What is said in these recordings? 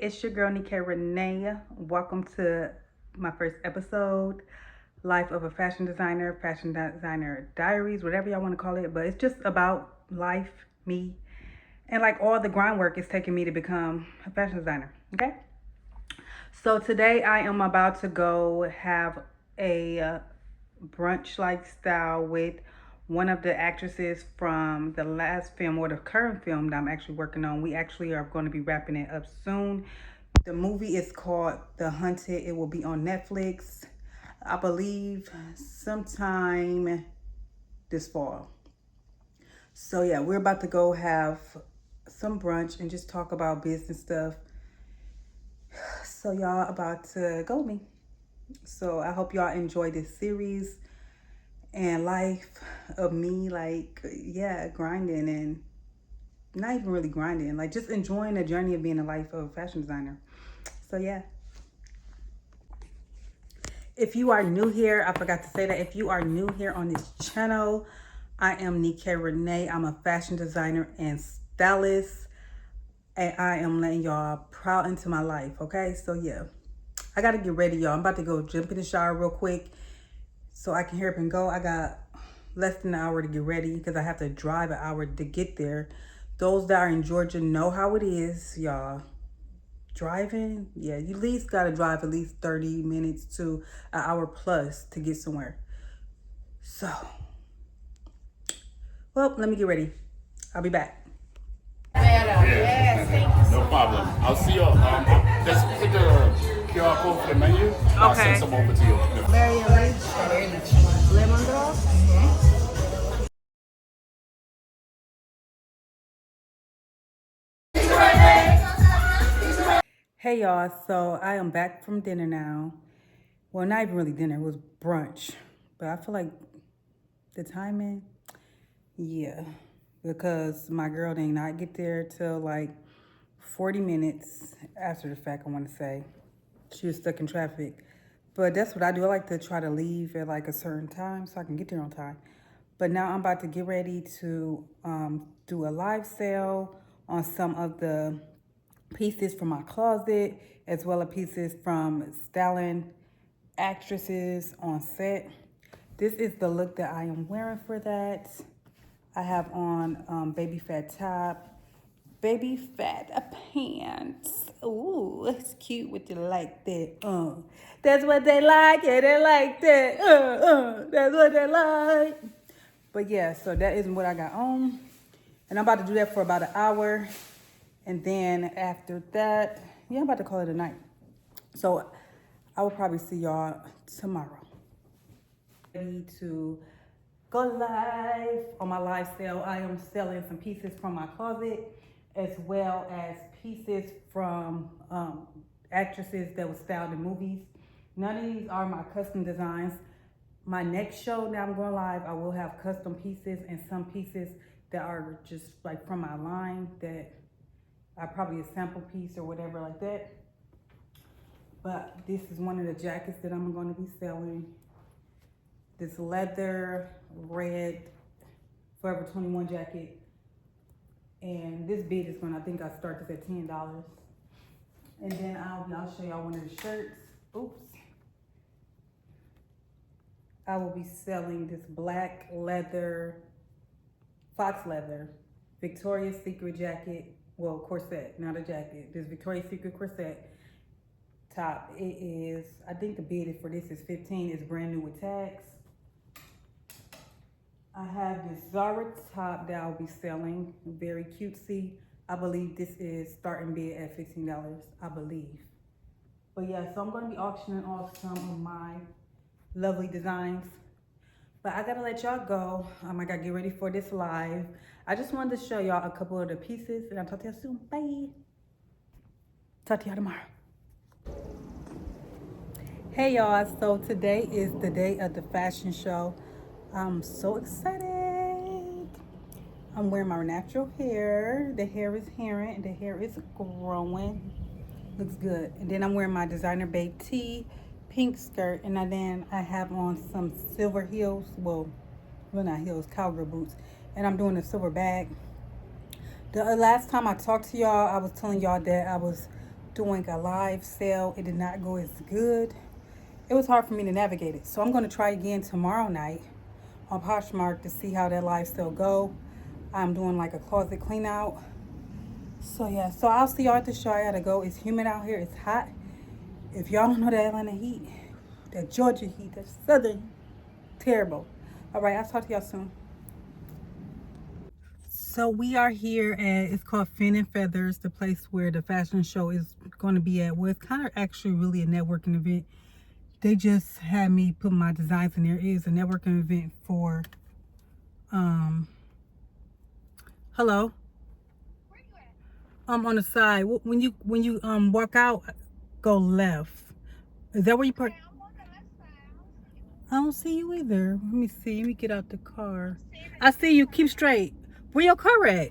It's your girl Nika Renee. Welcome to my first episode, Life of a Fashion Designer Diaries, whatever y'all want to call it. But it's just about life, me, and like all the groundwork it's taking me to become a fashion designer. Okay? So today I am about to go have a brunch like style with one of the actresses from the last film or the current film that I'm actually working on. We actually are going to be wrapping it up soon. The movie is called The Hunted. It will be on Netflix, I believe, sometime this fall. So yeah, we're about to go have some brunch and just talk about business stuff. So y'all about to go with me. So I hope y'all enjoy this series and life of me, like, yeah, grinding and not even really grinding, like just enjoying the journey of being a life of a fashion designer. So yeah. If you are new here, I forgot to say that. If you are new here on this channel, I am Nika Renee. I'm a fashion designer and stylist. And I am letting y'all proud into my life, okay? So yeah, I gotta get ready, y'all. I'm about to go jump in the shower real quick so I can hurry up and go. I got less than an hour to get ready because I have to drive an hour to get there. Those that are in Georgia know how it is, y'all. Driving, yeah, you at least gotta drive at least 30 minutes to an hour plus to get somewhere. So, well, let me get ready. I'll be back. Yes, no problem. I'll see you. Just hit the QR code for the menu. And I'll send some over to you. Very rich lemongrass. Hey y'all, so I am back from dinner now. Well, not even really dinner, it was brunch. But I feel like the timing, yeah, because my girl did not get there till like 40 minutes after the fact, I want to say. She was stuck in traffic. But that's what I do. I like to try to leave at like a certain time so I can get there on time. But now I'm about to get ready to do a live sale on some of the pieces from my closet, as well as pieces from styling actresses on set. This is the look that I am wearing for that. I have on baby fat top, baby fat pants. Ooh, it's cute with you like that. That's what they like, yeah, they like that. That's what they like. But yeah, so that is what I got on. And I'm about to do that for about an hour. And then after that, yeah, I'm about to call it a night. So I will probably see y'all tomorrow. Ready to go live on my live sale. I am selling some pieces from my closet as well as pieces from actresses that were styled in movies. None of these are my custom designs. My next show that I'm going live, I will have custom pieces and some pieces that are just like from my line that are probably a sample piece or whatever like that. But this is one of the jackets that I'm going to be selling. This leather red Forever 21 jacket. And this bid is going to, I think I start this at $10. And then I'll show y'all one of the shirts. Oops. I will be selling this black leather, fox leather, Victoria's Secret jacket. Well, corset, not a jacket. This Victoria's Secret corset top. It is, I think the bid is for this is $15. It's brand new with tags. I have this Zara top that I'll be selling, very cutesy. I believe this is starting bid at $15, I believe. But yeah, so I'm gonna be auctioning off some of my lovely designs. But I gotta let y'all go. I gotta get ready for this live. I just wanted to show y'all a couple of the pieces and I'll talk to y'all soon. Bye. Talk to y'all tomorrow. Hey y'all, so today is the day of the fashion show. I'm so excited. I'm wearing my natural hair. The hair is hairing, the hair is growing. Looks good. And then I'm wearing my designer babe tee, pink skirt, and then I have on some silver heels. Well, not heels, cowgirl boots. And I'm doing a silver bag. The last time I talked to y'all, I was telling y'all that I was doing a live sale. It did not go as good. It was hard for me to navigate it. So I'm going to try again tomorrow night on Poshmark to see how that live sale go. I'm doing like a closet clean out. So yeah, so I'll see y'all at the show. I gotta go. It's humid out here. It's hot. If y'all don't know the Atlanta heat, that Georgia heat, that southern, terrible. All right, I'll talk to y'all soon. So we are here at, it's called Fin and Feathers, the place where the fashion show is going to be at. Well, it's kind of actually really a networking event. They just had me put my designs in there. It is a networking event for, hello? Where you at? On the side. When you walk out, go left. Is that where you park? Okay, I'm on the left side. I don't see you either. Let me see. Let me get out the car. See you I see you. Keep straight. Where your car at?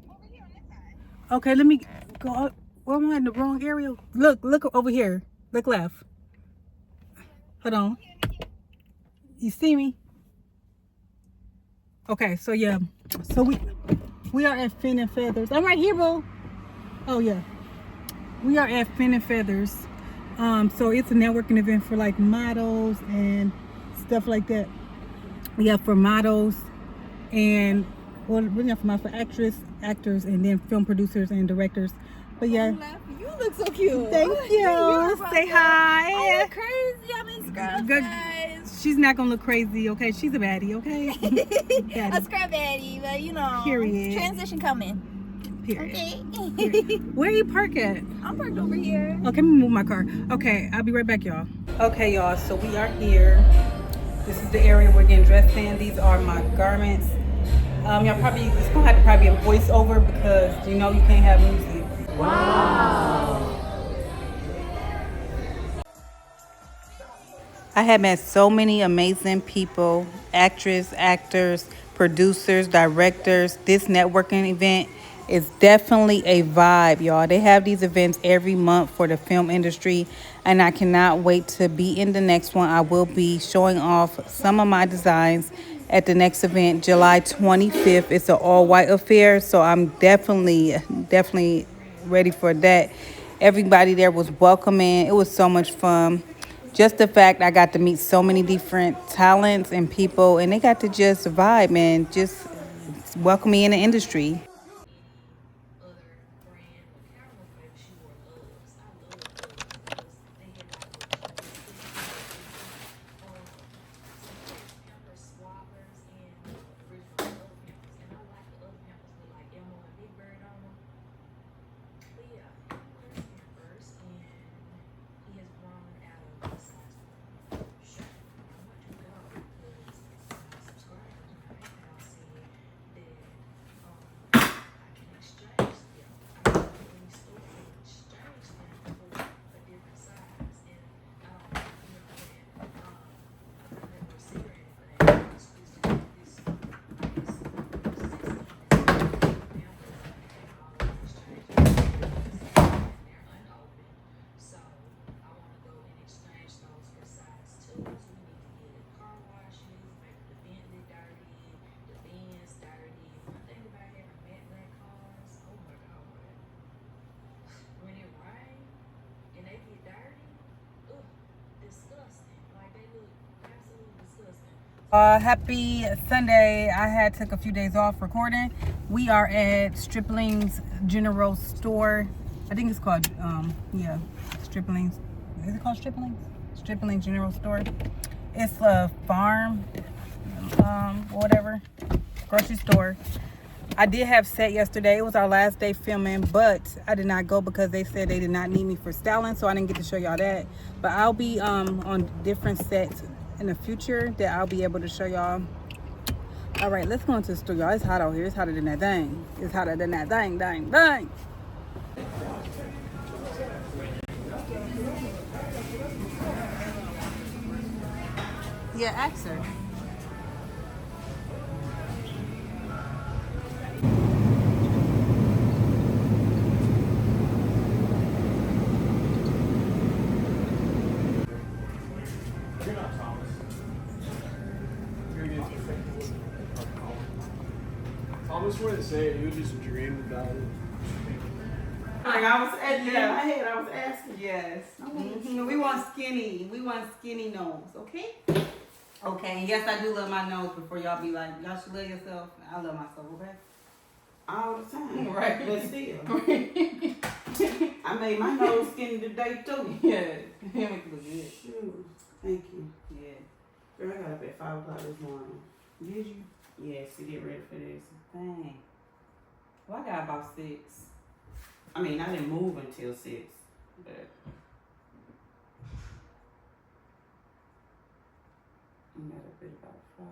over here on this side. Okay, let me go up. Well, am I in the wrong area? Look over here. Look left. Hold on. You see me? Okay, so yeah. So we are at Fin and Feathers. I'm right here, boo. Oh yeah. We are at Fin and Feathers. So it's a networking event for like models and stuff like that. Yeah, for models and well, we're not for actors, and then film producers and directors. But yeah. You look so cute. Thank you. Say hi. I look crazy. I'm in scrub Good. guys. She's not gonna look crazy, okay? She's a baddie, okay? A Baddie. scrub baddie, but you know, Period. transition coming. Period. Okay. Period. Where you park at? I'm parked over here. Okay, let me move my car. Okay, I'll be right back, y'all. Okay, y'all, so we are here. This is the area we're getting dressed in. These are my garments. Y'all probably, it's gonna have to probably be a voiceover because you know you can't have music. I have met so many amazing people, actors, producers, directors. This networking event is definitely a vibe, y'all. They have these events every month for the film industry, and I cannot wait to be in the next one. I will be showing off some of my designs at the next event, July 25th. It's an all-white affair, so I'm definitely ready for that. Everybody there was welcoming. It was so much fun. Just the fact I got to meet so many different talents and people, and they got to just vibe and just welcome me in the industry. Happy Sunday. I took a few days off recording. We are at Stripling's General Store. I think it's called, Stripling's. Is it called Stripling's? Stripling's General Store. It's a farm, whatever, grocery store. I did have set yesterday. It was our last day filming, but I did not go because they said they did not need me for styling, so I didn't get to show y'all that. But I'll be on different sets in the future that I'll be able to show y'all. All right, let's go into the store, y'all. It's hot out here. It's hotter than that thing. It's hotter than that thing. Yeah, ask her. Thomas wouldn't say it, he would just dream about it. Like I was in my head, I was asking. Yes. We want skinny. We want skinny nose, okay? Okay, and yes, I do love my nose before y'all be like, y'all should love yourself. I love myself, okay? All the time. Right. But still. I made my nose skinny today too. Yes. It make it look good. Shoot. Thank you. Yeah. Girl, I got up at 5 o'clock this morning. Did you? Yes, to get ready for this. Dang. Well, I got about 6. I mean, I didn't move until 6, but I got up at about 5.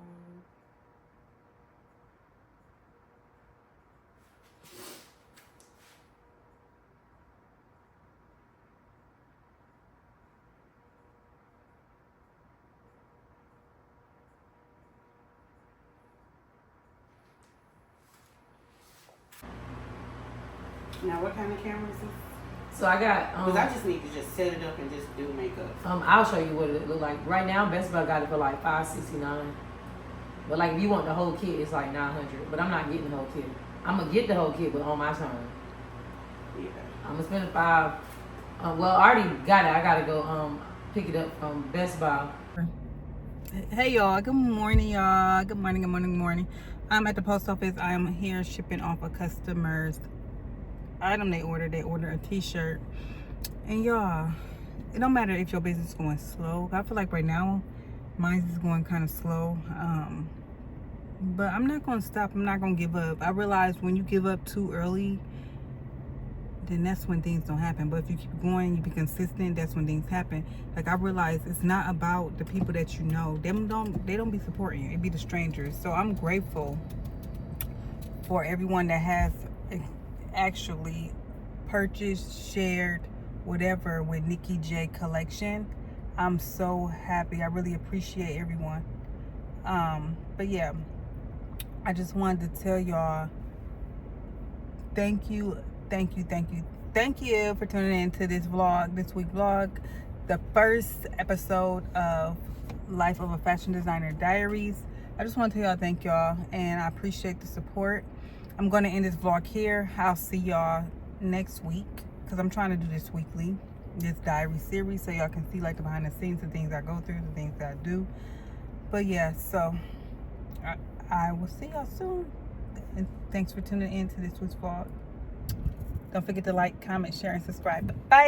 Now, what kind of camera is this? So I got Because I just need to just set it up and just do makeup. I'll show you what it look like. Right now, Best Buy got it for like $569. But like if you want the whole kit, it's like $900. But I'm not getting the whole kit. I'm gonna get the whole kit, but on my time. Yeah. I'm gonna spend $5. Well, I already got it. I gotta go pick it up from Best Buy. Hey y'all, good morning y'all. Good morning, good morning, good morning. I'm at the post office. I'm here shipping off a customer's item they ordered. They ordered a t-shirt. And y'all, it don't matter if your business is going slow. I feel like right now mine is going kind of slow. But I'm not gonna stop. I'm not gonna give up. I realize when you give up too early, then that's when things don't happen. But if you keep going, you be consistent, that's when things happen. Like I realize it's not about the people that you know. They don't be supporting you. It be the strangers. So I'm grateful for everyone that has actually purchased, shared, whatever with Nikki J Collection. I'm so happy. I really appreciate everyone. But yeah, I just wanted to tell y'all thank you for tuning in to this week vlog, the first episode of Life of a Fashion Designer Diaries. I just want to tell y'all thank y'all, and I appreciate the support. I'm going to end this vlog here. I'll see y'all next week because I'm trying to do this weekly, this diary series, so y'all can see like the behind the scenes, the things I go through, the things that I do. But yeah, so I will see y'all soon, and thanks for tuning in to this week's vlog. Don't forget to like, comment, share, and subscribe. Bye.